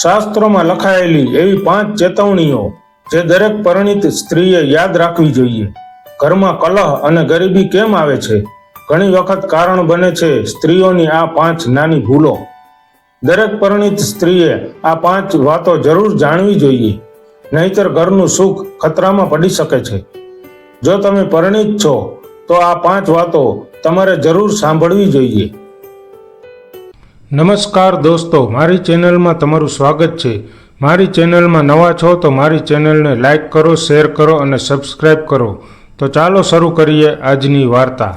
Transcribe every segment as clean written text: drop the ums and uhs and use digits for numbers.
શાસ્ત્રોમાં લખાયેલી એવી 5 ચેતવણીઓ જે દરેક પરિણીત સ્ત્રીએ યાદ રાખવી જોઈએ. ઘરમાં કલહ અને ગરીબી કેમ આવે છે? ઘણી વખત કારણ બને છે સ્ત્રીઓની આ 5 નાની ભૂલો. દરેક પરિણીત સ્ત્રીએ આ 5 વાતો જરૂર જાણવી જોઈએ, નહીતર ઘરનું સુખ ખતરામાં પડી શકે છે. જો તમે પરિણીત છો તો આ 5 વાતો તમારે જરૂર સાંભળવી જોઈએ. નમસ્કાર દોસ્તો, મારી ચેનલમાં તમારું સ્વાગત છે. મારી ચેનલમાં નવા છો તો મારી ચેનલને લાઈક કરો, શેર કરો અને સબસ્ક્રાઈબ કરો. તો ચાલો શરૂ કરીએ આજની વાર્તા.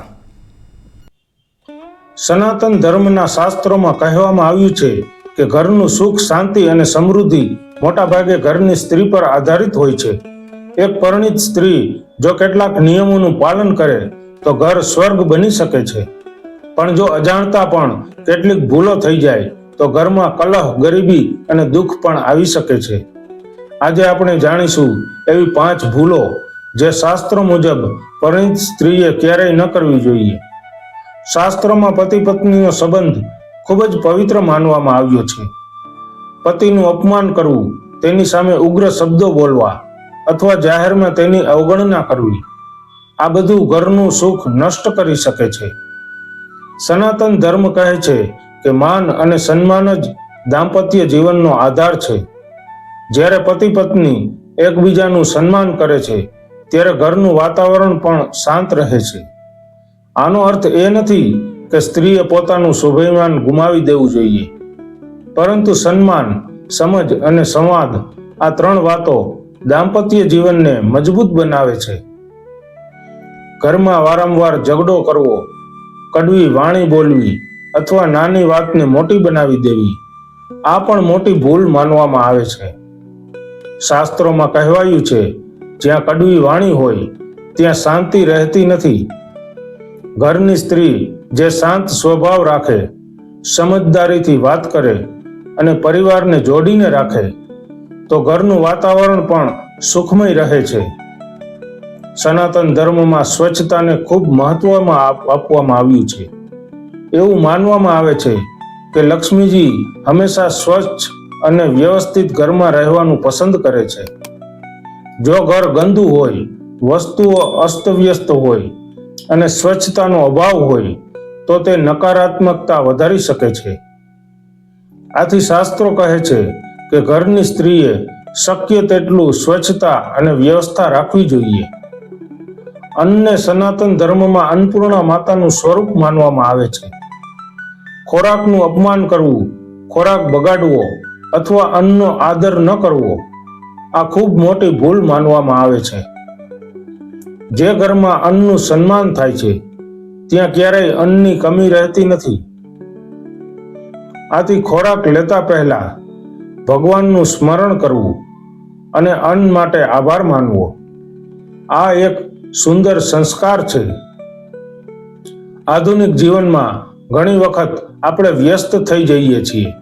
સનાતન ધર્મના શાસ્ત્રોમાં કહેવામાં આવ્યું છે કે ઘરનું સુખ, શાંતિ અને સમૃદ્ધિ મોટાભાગે ઘરની સ્ત્રી પર આધારિત હોય છે. એક પરિણીત સ્ત્રી જો કેટલાક નિયમોનું પાલન કરે તો ઘર સ્વર્ગ બની શકે છે. પણ જો અજાણતા પણ કેટલીક ભૂલો થઈ જાય તો ઘરમાં કલહ, ગરીબી અને દુઃખ પણ આવી શકે છે. આજે આપણે જાણીશું એવી 5 ભૂલો જે શાસ્ત્રો મુજબ પરિણીત સ્ત્રીએ ક્યારેય ન કરવી જોઈએ. શાસ્ત્રોમાં પતિ પત્નીનો સંબંધ ખૂબ જ પવિત્ર માનવામાં આવ્યો છે. પતિનું અપમાન કરવું, તેની સામે ઉગ્ર શબ્દો બોલવા અથવા જાહેરમાં તેની અવગણના કરવી, આ બધું ઘરનું સુખ નષ્ટ કરી શકે છે. સનાતન ધર્મ કહે છે કે માન અને સન્માન જ દાંપત્ય જીવનનો આધાર છે. જ્યારે પતિ પત્ની એકબીજાનું સન્માન કરે છે ત્યારે ઘરનું વાતાવરણ પણ શાંત રહે છે. આનો અર્થ એ નથી કે સ્ત્રીએ પોતાનું સ્વાભિમાન ગુમાવી દેવું જોઈએ, પરંતુ સન્માન, સમજ અને સંવાદ, આ 3 વાતો દાંપત્ય જીવનને મજબૂત બનાવે છે. ઘરમાં વારંવાર ઝઘડો કરવો, કડવી વાણી બોલવી અથવા નાની વાતને મોટી બનાવી દેવી, આ પણ મોટી ભૂલ માનવામાં આવે છે. શાસ્ત્રોમાં કહેવાયું છે, જ્યાં કડવી વાણી હોય ત્યાં શાંતિ રહેતી નથી. ઘરની સ્ત્રી જે શાંત સ્વભાવ રાખે, સમજદારીથી વાત કરે અને પરિવારને જોડીને રાખે તો ઘરનું વાતાવરણ પણ સુખમય રહે છે. સનાતન ધર્મમાં સ્વચ્છતાને ખૂબ મહત્વ આપવામાં આવ્યું છે. એવું માનવામાં આવે છે કે લક્ષ્મીજી હંમેશા સ્વચ્છ અને વ્યવસ્થિત ઘરમાં રહેવાનું પસંદ કરે છે. જો ઘર ગંદુ હોય, વસ્તુઓ અસ્તવ્યસ્ત હોય અને સ્વચ્છતાનો અભાવ હોય તો તે નકારાત્મકતા વધારી શકે છે. આથી શાસ્ત્રો કહે છે કે ઘરની સ્ત્રીએ શક્ય તેટલું સ્વચ્છતા અને વ્યવસ્થા રાખવી જોઈએ. અન્નને સનાતન ધર્મમાં અન્નપૂર્ણા માતાનું સ્વરૂપ માનવામાં આવે છે. ખોરાકનું અપમાન કરવું, ખોરાક બગાડવો અથવા અન્નનો આદર ન કરવો, આ ખૂબ મોટી ભૂલ માનવામાં આવે છે. જે ઘરમાં અન્નનું સન્માન થાય છે ત્યાં ક્યારેય અન્નની કમી રહેતી નથી. આથી ખોરાક લેતા પહેલા ભગવાનનું સ્મરણ કરવું અને અન્ન માટે આભાર માનવો, આ એક સુંદર સંસ્કાર છે. આધુનિક જીવનમાં ઘણી વખત આપણે વ્યસ્ત થઈ જઈએ છીએ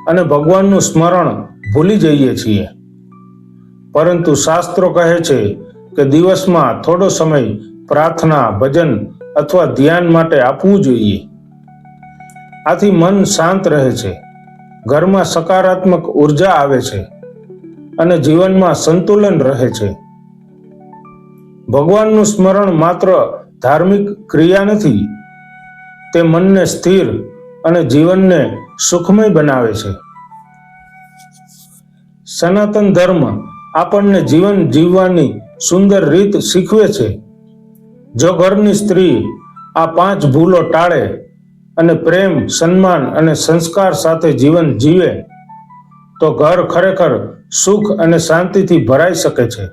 અને ભગવાનનું સ્મરણ ભૂલી જઈએ છીએ. પરંતુ શાસ્ત્રો કહે છે કે દિવસમાં થોડો સમય પ્રાર્થના, ભજન અથવા ધ્યાન માટે આપવું જોઈએ. આથી મન શાંત રહે છે, ઘરમાં સકારાત્મક ઉર્જા આવે છે અને જીવનમાં સંતુલન રહે છે. ભગવાનનું સ્મરણ માત્ર ધાર્મિક ક્રિયા નથી, તે મનને સ્થિર અને જીવનને સુખમય બનાવે છે. સનાતન ધર્મ આપણને જીવન જીવવાની સુંદર રીત શીખવે છે. જો ઘરની સ્ત્રી આ 5 ભૂલો ટાળે અને પ્રેમ, સન્માન અને સંસ્કાર સાથે જીવન જીવે તો ઘર ખરેખર સુખ અને શાંતિથી ભરાઈ શકે છે.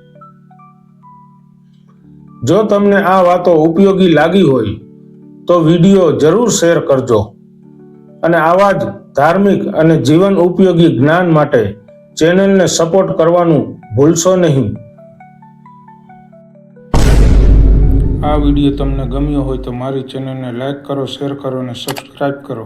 જો તમને આ વાતો ઉપયોગી લાગી હોય તો વિડીયો જરૂર શેર કરજો અને આવા જ ધાર્મિક અને જીવન ઉપયોગી જ્ઞાન માટે ચેનલને સપોર્ટ કરવાનું ભૂલશો નહીં. આ વિડીયો તમને ગમ્યો હોય તો મારી ચેનલને લાઈક કરો, શેર કરો અને સબસ્ક્રાઈબ કરો.